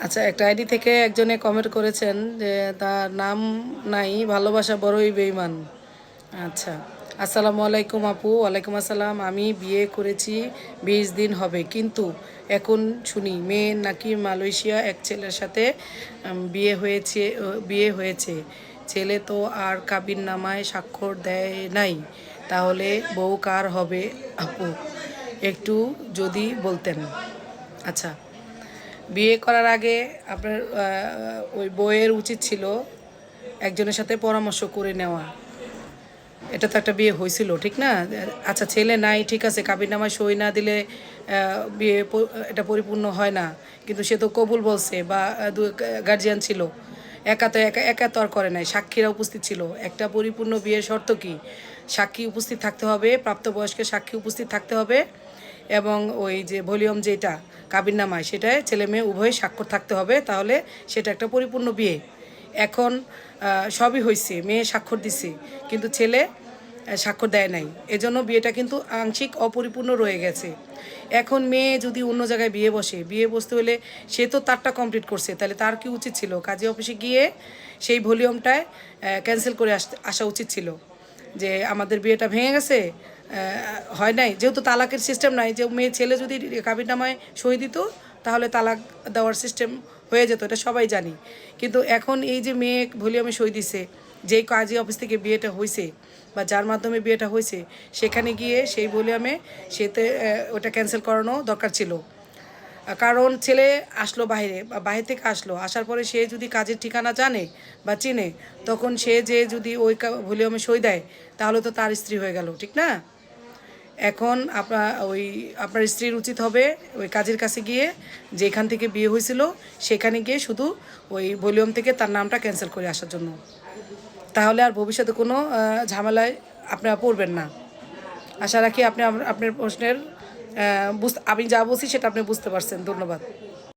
আচ্ছা, একটা আইডি থেকে একজনে কমেন্ট করেছেন যে তার নাম নাই, ভালোবাসা বড়ই বেইমান। আচ্ছা, আসসালামু আলাইকুম আপু। ওয়ালাইকুম আসসালাম। আমি বিয়ে করেছি 20 দিন হবে, কিন্তু এখন শুনি মেয়ে নাকি মালয়েশিয়া এক ছেলের সাথে বিয়ে হয়েছে। ছেলে তো আর কাবিন নামায় স্বাক্ষর দেয় নাই, তাহলে বউ কার হবে আপু? একটু যদি বলতেন। আচ্ছা, বিয়ে করার আগে আপনার ওই বউয়ের উচিত ছিল একজনের সাথে পরামর্শ করে নেওয়া। এটা তো একটা বিয়ে হয়েছিল, ঠিক না? আচ্ছা, ছেলে নাই, ঠিক আছে, কাবিননামায় সই না দিলে এটা পরিপূর্ণ হয় না, কিন্তু সে তো কবুল বলছে, বা গার্জিয়ান ছিল। একা একা তো আর করে নাই, সাক্ষীরা উপস্থিত ছিল। একটা পরিপূর্ণ বিয়ের শর্ত কি? সাক্ষী উপস্থিত থাকতে হবে, প্রাপ্তবয়স্কের সাক্ষী উপস্থিত থাকতে হবে, এবং ওই যে ভলিউম যেটা কাবিননামায় সেটায় ছেলে মেয়ে উভয় স্বাক্ষর থাকতে হবে, তাহলে সেটা একটা পরিপূর্ণ বিয়ে। এখন সবই হয়েছে, মেয়ে স্বাক্ষর দিছে কিন্তু ছেলে স্বাক্ষর দেয় নাই, এজন্য বিয়েটা কিন্তু আংশিক অপরিপূর্ণ রয়ে গেছে। এখন মেয়ে যদি অন্য জায়গায় বিয়ে বসতে হলে সে তো তারটা কমপ্লিট করছে, তাহলে তার কি উচিত ছিল? কাজী অফিসে গিয়ে সেই ভলিউমটায় ক্যান্সেল করে আসা উচিত ছিল যে আমাদের বিয়েটা ভেঙে গেছে, হয় নাই। যেহেতু তালাকের সিস্টেম নাই, যে মেয়ে ছেলে যদি কাবিননামায় সই দিত তাহলে তালাক দেওয়ার সিস্টেম হয়ে যেত, এটা সবাই জানি। কিন্তু এখন এই যে মেয়ে ভলিউমে সই দিছে, যেই কাজী অফিস থেকে বিয়েটা হয়েছে বা যার মাধ্যমে বিয়েটা হয়েছে, সেখানে গিয়ে সেই ভলিউমে সেতে ওটা ক্যান্সেল করানো দরকার ছিল। কারণ ছেলে আসলো বাইরে, বা বাইরে থেকে আসার পরে সে যদি কাজের ঠিকানা জানে বা চিনে, তখন সে যে যদি ওই ভলিউমে সই দেয়, তাহলে তো তার স্ত্রী হয়ে গেল, ঠিক না? এখন আপনার স্ত্রীর উচিত হবে ওই কাজের কাছে গিয়ে, যেখান থেকে বিয়ে হয়েছিল সেখানে গিয়ে শুধু ওই ভলিউম থেকে তার নামটা ক্যান্সেল করে আসার জন্য। তাহলে আর ভবিষ্যতে কোনো ঝামেলায় আপনারা পড়বেন না। আশা রাখি আপনি আপনার প্রশ্নের আমি যা বলছি সেটা আপনি বুঝতে পারছেন। ধন্যবাদ।